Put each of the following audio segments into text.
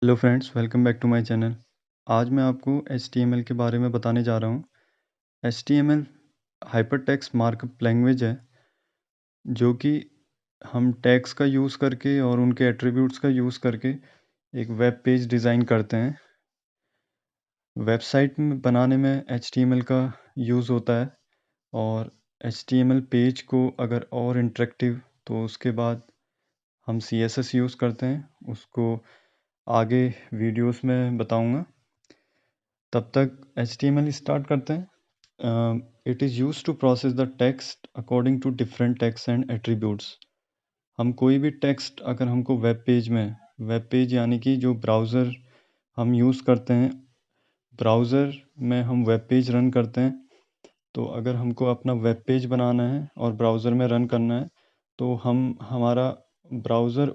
Hello friends, welcome back to my channel. आज मैं आपको HTML के बारे में बताने जा रहा हूँ। HTML हाइपरटेक्स्ट मार्कअप लैंग्वेज है जो कि हम टैग्स का यूज़ करके और उनके एट्रीब्यूट्स का यूज़ करके एक वेब पेज डिज़ाइन करते हैं। वेबसाइट में बनाने में HTML का यूज़ होता है और HTML पेज को अगर और इंटरेक्टिव तो उसके बाद हम CSS यूज़ करते हैं। उसको आगे वीडियोस में बताऊंगा। तब तक HTML स्टार्ट करते हैं। It is use to process the text according to different text and attributes. हम कोई भी टेक्स्ट अगर हमको वेब पेज यानी कि जो ब्राउज़र हम यूज़ करते हैं, ब्राउज़र में हम वेब पेज रन करते हैं। तो अगर हमको अपना वेब पेज बनाना है और ब्राउज़र में रन करना है तो हमारा ब्राउज़र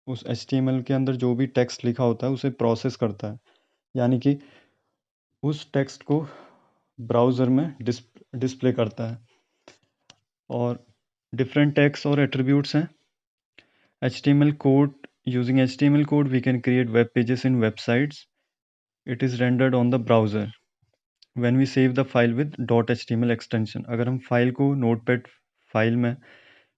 उस HTML के अंदर जो भी टेक्स्ट लिखा होता है उसे प्रोसेस करता है, यानी कि उस टेक्स्ट को ब्राउज़र में डिस्प्ले करता है। और डिफरेंट टैग्स और एट्रीब्यूट्स हैं। HTML code, using HTML code we can create web pages in websites. It is rendered on the browser when we save the file with .html extension. अगर हम file को notepad file में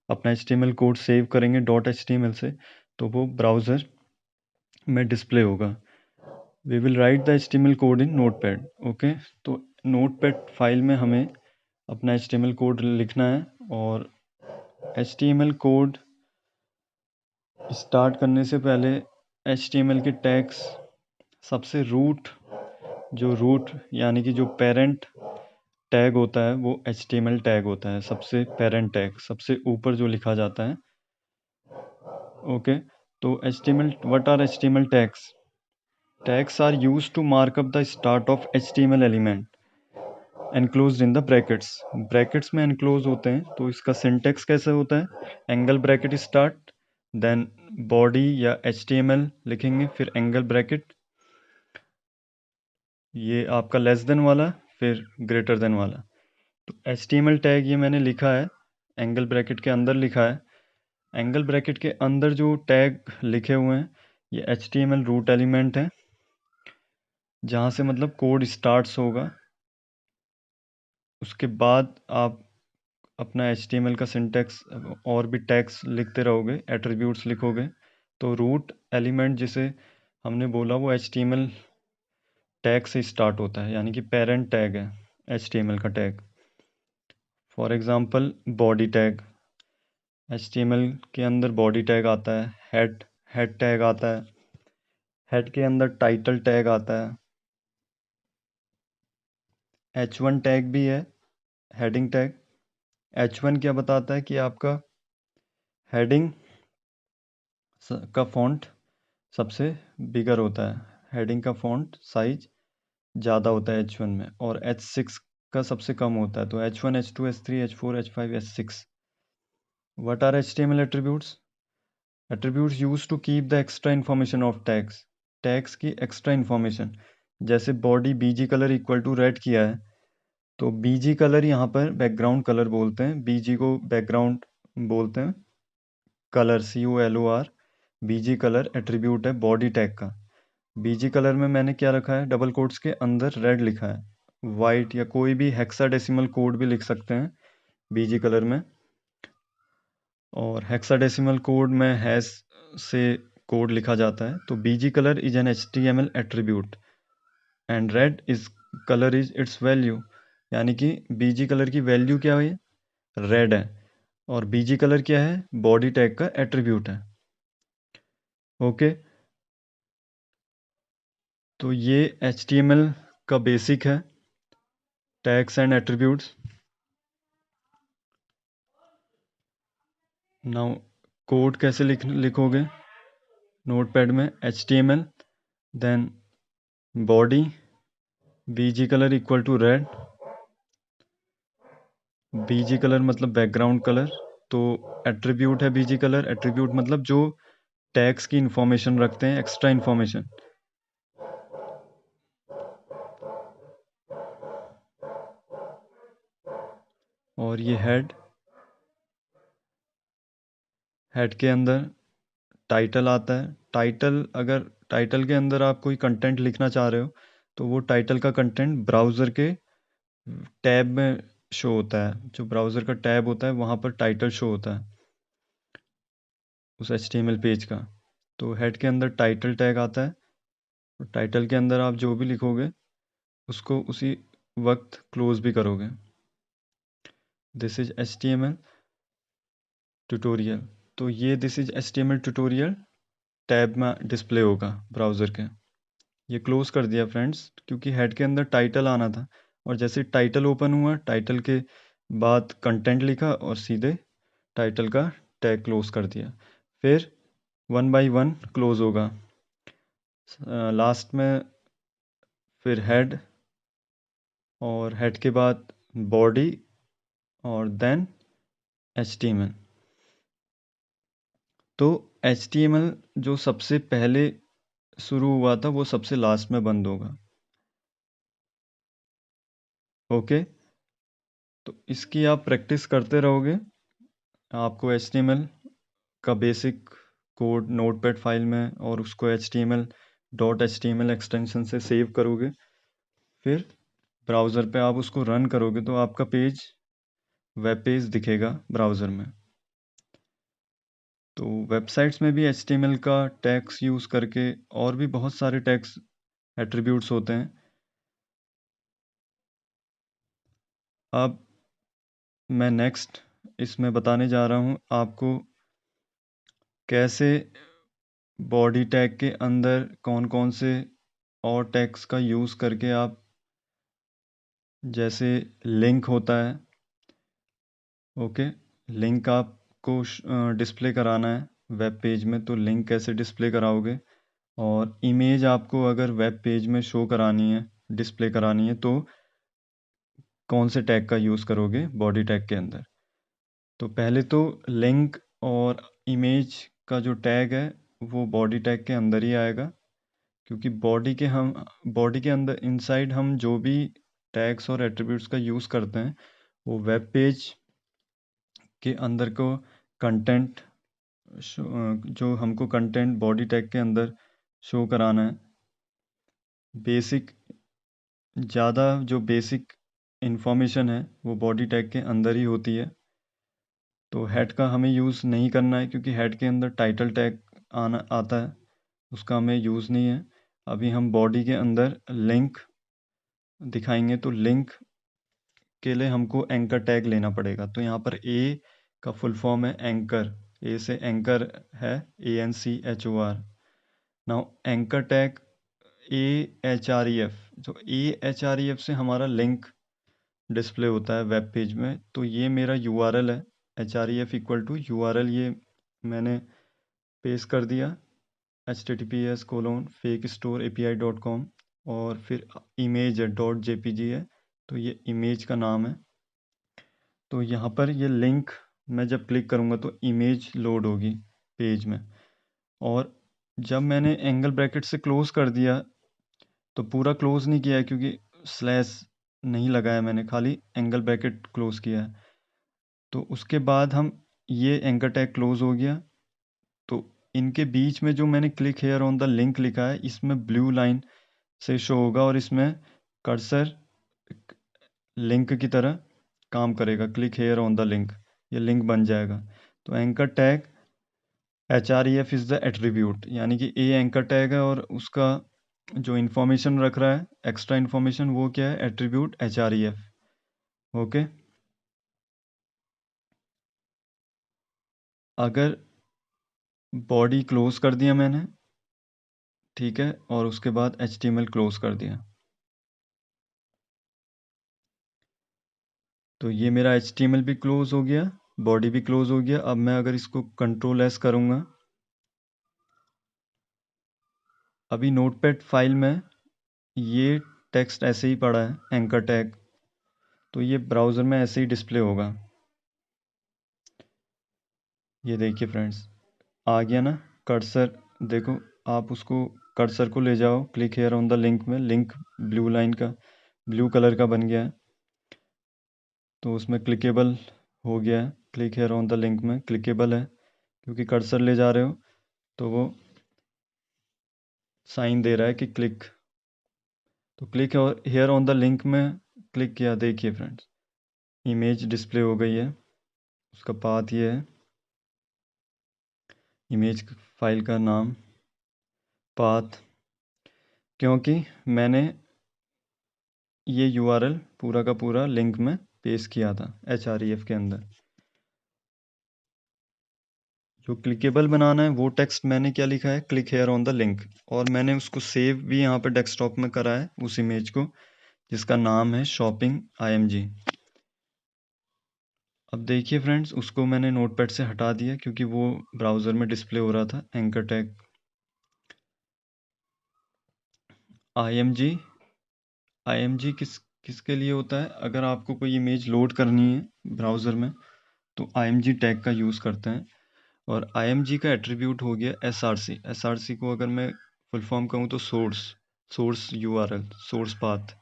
अपना HTML code save करेंगे .html से तो वो browser में डिस्प्ले होगा। We will write the HTML code in notepad. Okay, तो नोटपैड फाइल में हमें अपना HTML कोड लिखना है और HTML कोड स्टार्ट करने से पहले HTML के टैग्स सबसे रूट यानी कि जो पेरेंट टैग होता है वो HTML टैग होता है। सबसे पेरेंट टैग सबसे ऊपर जो लिखा जाता है। ओके, तो what are HTML tags? Tags are use to mark up the start of HTML element enclosed in the brackets में एनक्लोज होते हैं। तो इसका सिंटेक्स कैसे होता है? Angle bracket start, then body या HTML लिखेंगे, फिर एंगल ब्रैकेट, ये आपका लेस देन वाला, फिर ग्रेटर देन वाला। तो HTML टैग ये मैंने लिखा है, एंगल ब्रैकेट के अंदर लिखा है। एंगल ब्रैकेट के अंदर जो टैग लिखे हुए हैं ये HTML रूट एलिमेंट है, जहाँ से मतलब कोड स्टार्ट्स होगा। उसके बाद आप अपना HTML का सिंटेक्स और भी टैग्स लिखते रहोगे, एट्रीब्यूट्स लिखोगे। तो रूट एलिमेंट जिसे हमने बोला वो HTML टैग से स्टार्ट होता है, यानी कि पेरेंट टैग है HTML का tag. For example body tag, HTML के अंदर बॉडी टैग आता है, हेड टैग आता है, हेड के अंदर टाइटल टैग आता है, H1 टैग भी है, हेडिंग टैग। H1 क्या बताता है कि आपका हेडिंग का फॉन्ट सबसे बिगर होता है, हेडिंग का फॉन्ट साइज ज़्यादा होता है H1 में, और H6 का सबसे कम होता है। तो H1, H2, H3, H4, H5, H6। What are HTML attributes? Attributes used to keep the extra information of tags. Tags की extra information, जैसे body BG colour equal to red किया है तो BG कलर यहाँ पर बैकग्राउंड कलर बोलते हैं। BG को बैकग्राउंड बोलते हैं, colour COLOR। BG colour attribute है बॉडी टैग का। BG कलर में मैंने क्या रखा है, डबल कोट्स के अंदर रेड लिखा है। वाइट या कोई भी हेक्साडेसिमल कोड भी लिख सकते हैं BG कलर में, और हेक्साडेसिमल कोड में हैश से कोड लिखा जाता है। तो BG colour is an HTML attribute and red is colour is it's value, यानी कि BG कलर की वैल्यू क्या है, रेड है, और BG कलर क्या है, बॉडी टैग का एट्रीब्यूट है। ओके, तो ये HTML का बेसिक है, tags and attributes. Now code कैसे लिखोगे नोटपैड में? HTML, then body, BG colour equal to red. BG colour मतलब बैकग्राउंड कलर, तो एट्रीब्यूट है BG कलर। एट्रीब्यूट मतलब जो टैग्स की इंफॉर्मेशन रखते हैं, एक्स्ट्रा इंफॉर्मेशन। और ये हेड के अंदर टाइटल आता है। टाइटल, अगर टाइटल के अंदर आप कोई कंटेंट लिखना चाह रहे हो तो वो टाइटल का कंटेंट ब्राउज़र के टैब में शो होता है। जो ब्राउज़र का टैब होता है वहाँ पर टाइटल शो होता है उस HTML पेज का। तो हेड के अंदर टाइटल टैग आता है और टाइटल के अंदर आप जो भी लिखोगे उसको उसी वक्त क्लोज भी करोगे। This is HTML tutorial. तो ये this is HTML tutorial tab में डिस्प्ले होगा ब्राउज़र के। ये क्लोज कर दिया फ्रेंड्स, क्योंकि हेड के अंदर टाइटल आना था और जैसे टाइटल ओपन हुआ, टाइटल के बाद कंटेंट लिखा और सीधे टाइटल का टैग क्लोज कर दिया। फिर 1 बाय 1 क्लोज होगा। लास्ट में फिर हेड, और हेड के बाद बॉडी, और देन HTML। तो HTML जो सबसे पहले शुरू हुआ था वो सबसे लास्ट में बंद होगा। ओके, तो इसकी आप प्रैक्टिस करते रहोगे। आपको HTML का बेसिक कोड नोटपैड फाइल में, और उसको HTML एक्सटेंशन से सेव करोगे। फिर ब्राउज़र पे आप उसको रन करोगे तो आपका पेज, वेब पेज दिखेगा ब्राउज़र में। तो वेबसाइट्स में भी HTML का टैग्स यूज़ करके और भी बहुत सारे टैग्स एट्रीब्यूट्स होते हैं। अब मैं नेक्स्ट इसमें बताने जा रहा हूँ आपको कैसे बॉडी टैग के अंदर कौन कौन से और टैग्स का यूज़ करके आप, जैसे लिंक होता है, ओके, लिंक आपको डिस्प्ले कराना है वेब पेज में, तो लिंक कैसे डिस्प्ले कराओगे। और इमेज आपको अगर वेब पेज में शो करानी है, डिस्प्ले करानी है, तो कौन से टैग का यूज़ करोगे बॉडी टैग के अंदर। तो पहले तो लिंक और इमेज का जो टैग है वो बॉडी टैग के अंदर ही आएगा, क्योंकि बॉडी के अंदर इनसाइड हम जो भी टैग्स और एट्रीब्यूट्स का यूज़ करते हैं वो वेब पेज के अंदर को कंटेंट जो हमको कंटेंट बॉडी टैग के अंदर शो कराना है, बेसिक ज़्यादा जो बेसिक इंफॉर्मेशन है वो बॉडी टैग के अंदर ही होती है। तो हेड का हमें यूज़ नहीं करना है, क्योंकि हेड के अंदर टाइटल टैग आता है, उसका हमें यूज़ नहीं है। अभी हम बॉडी के अंदर लिंक दिखाएंगे, तो लिंक के लिए हमको एंकर टैग लेना पड़ेगा। तो यहाँ पर ए का फुल फॉर्म है एंकर, ए से एंकर है, ANCHOR। Now anchor tag AHREF, जो AHREF से हमारा लिंक डिस्प्ले होता है वेब पेज में। तो ये मेरा URL है, href इक्वल टू URL, ये मैंने पेस्ट कर दिया, https://fakestoreapi.com, और फिर इमेज है .jpg है, तो ये इमेज का नाम है। तो यहाँ पर ये लिंक मैं जब क्लिक करूँगा तो इमेज लोड होगी पेज में, और जब मैंने एंगल ब्रैकेट से क्लोज कर दिया, तो पूरा क्लोज नहीं किया है क्योंकि स्लैश नहीं लगाया मैंने, खाली एंगल ब्रैकेट क्लोज किया है। तो उसके बाद हम, ये एंकर टैग क्लोज हो गया, तो इनके बीच में जो मैंने click here on the link लिखा है, इसमें ब्लू लाइन से शो होगा और इसमें कर्सर लिंक की तरह काम करेगा। Click here on the link, ये लिंक बन जाएगा। तो anchor tag HREF is the attribute, यानी कि ए एंकर टैग है और उसका जो इन्फॉर्मेशन रख रहा है, एक्स्ट्रा इन्फॉर्मेशन, वो क्या है, एट्रीब्यूट HREF। ओके, अगर बॉडी क्लोज कर दिया मैंने, ठीक है, और उसके बाद HTML क्लोज कर दिया, तो ये मेरा HTML भी क्लोज हो गया, बॉडी भी क्लोज हो गया। अब मैं अगर इसको Ctrl+S करूँगा, अभी नोटपैड फाइल में ये टेक्स्ट ऐसे ही पड़ा है, एंकर टैग, तो ये ब्राउज़र में ऐसे ही डिस्प्ले होगा। ये देखिए फ्रेंड्स, आ गया ना कर्सर, देखो आप उसको कर्सर को ले जाओ, click here on the link में, लिंक ब्लू लाइन का, ब्लू कलर का बन गया है, तो उसमें क्लिकेबल हो गया है। Click here on the link में क्लिकेबल है क्योंकि कर्सर ले जा रहे हो, तो वो साइन दे रहा है कि क्लिक, तो क्लिक और हेयर ऑन द लिंक में क्लिक किया। देखिए फ्रेंड्स, इमेज डिस्प्ले हो गई है, उसका पाथ ये है, इमेज फाइल का नाम, पाथ, क्योंकि मैंने ये यूआरएल पूरा का पूरा लिंक में पेस्ट किया था href के अंदर। जो क्लिकेबल बनाना है वो टेक्स्ट मैंने क्या लिखा है, click here on the link, और मैंने उसको सेव भी यहाँ पे डेस्कटॉप में करा है उस इमेज को, जिसका नाम है शॉपिंग img। अब देखिए फ्रेंड्स, उसको मैंने नोटपैड से हटा दिया क्योंकि वो ब्राउज़र में डिस्प्ले हो रहा था। एंकर टैग img किसके लिए होता है, अगर आपको कोई इमेज लोड करनी है ब्राउज़र में तो img टैग का यूज़ करते हैं। और img का एट्रीब्यूट हो गया src को अगर मैं फुल फॉर्म कहूँ तो सोर्स यूआरएल, सोर्स पाथ,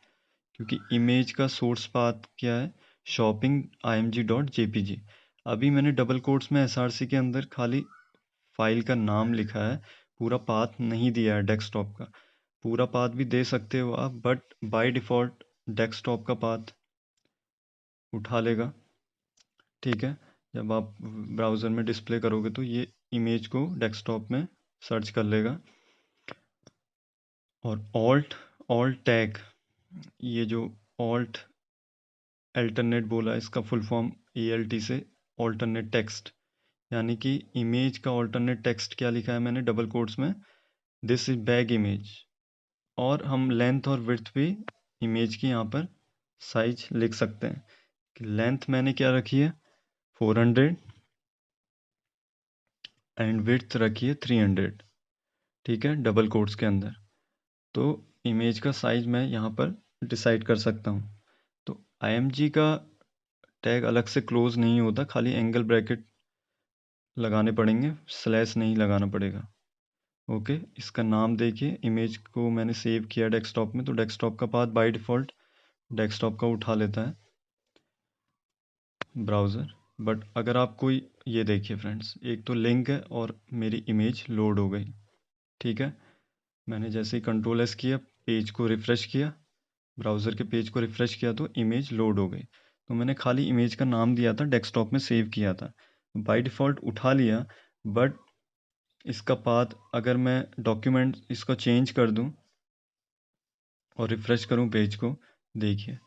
क्योंकि इमेज का सोर्स पाथ क्या है, शॉपिंग img.jpg। अभी मैंने डबल कोट्स में src के अंदर खाली फाइल का नाम लिखा है, पूरा पाथ नहीं दिया है डेस्कटॉप का। पूरा पाथ भी दे सकते हो आप, बट बाय डिफ़ॉल्ट डेस्कटॉप का पाथ उठा लेगा। ठीक है, जब आप ब्राउज़र में डिस्प्ले करोगे तो ये इमेज को डेस्कटॉप में सर्च कर लेगा। और ऑल्ट टैग, ये जो ऑल्ट अल्टरनेट बोला, इसका फुल फॉर्म ALT से ऑल्टरनेट टेक्स्ट, यानी कि इमेज का ऑल्टरनेट टेक्स्ट क्या लिखा है मैंने डबल कोट्स में, दिस इज बैग इमेज। और हम लेंथ और विड्थ भी इमेज की यहाँ पर साइज लिख सकते हैं कि लेंथ मैंने क्या रखी है 400 एंड विड्थ रखी है 300। ठीक है, डबल कोट्स के अंदर। तो इमेज का साइज मैं यहाँ पर डिसाइड कर सकता हूँ। तो img का टैग अलग से क्लोज नहीं होता, खाली एंगल ब्रैकेट लगाने पड़ेंगे, स्लैश नहीं लगाना पड़ेगा। ओके, इसका नाम देखिए, इमेज को मैंने सेव किया डेस्कटॉप में, तो डेस्कटॉप का पाथ बाय डिफ़ॉल्ट डेस्कटॉप का उठा लेता है ब्राउज़र। बट अगर आप कोई, ये देखिए फ्रेंड्स, एक तो लिंक है और मेरी इमेज लोड हो गई। ठीक है, मैंने जैसे ही कंट्रोल एस किया, पेज को रिफ़्रेश किया, ब्राउज़र के पेज को रिफ़्रेश किया तो इमेज लोड हो गई। तो मैंने खाली इमेज का नाम दिया था, डेस्कटॉप में सेव किया था, बाय डिफ़ॉल्ट उठा लिया। बट इसका पाथ अगर मैं डॉक्यूमेंट इसको चेंज कर दूं और रिफ़्रेश करूं पेज को, देखिए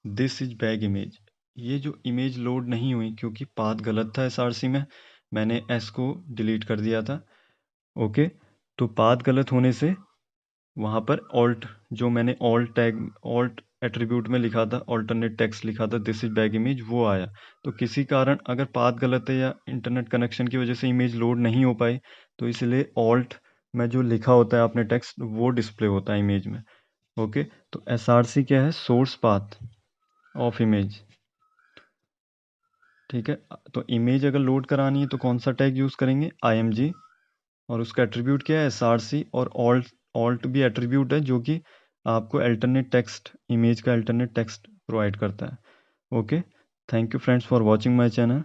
दिस इज बैग इमेज, ये जो इमेज लोड नहीं हुई क्योंकि पाथ गलत था src में, मैंने s को डिलीट कर दिया था। ओके, तो पाथ गलत होने से वहाँ पर ऑल्ट, जो मैंने ऑल्ट टैग ऑल्ट एट्रीब्यूट में लिखा था, ऑल्टरनेट टेक्स्ट लिखा था दिस इज बैग इमेज, वो आया। तो किसी कारण अगर पाथ गलत है या इंटरनेट कनेक्शन की वजह से इमेज लोड नहीं हो पाई, तो इसलिए ऑल्ट में जो लिखा होता है आपने टेक्स्ट वो डिस्प्ले होता है इमेज में। ओके, तो src क्या है, सोर्स पाथ ऑफ इमेज। ठीक है, तो इमेज अगर लोड करानी है तो कौन सा टैग यूज़ करेंगे, img, और उसका एट्रीब्यूट क्या है, src, और ऑल्ट भी एट्रीब्यूट है जो कि आपको अल्टरनेट टेक्स्ट, इमेज का अल्टरनेट टेक्स्ट प्रोवाइड करता है। Okay, thank you friends for watching my channel.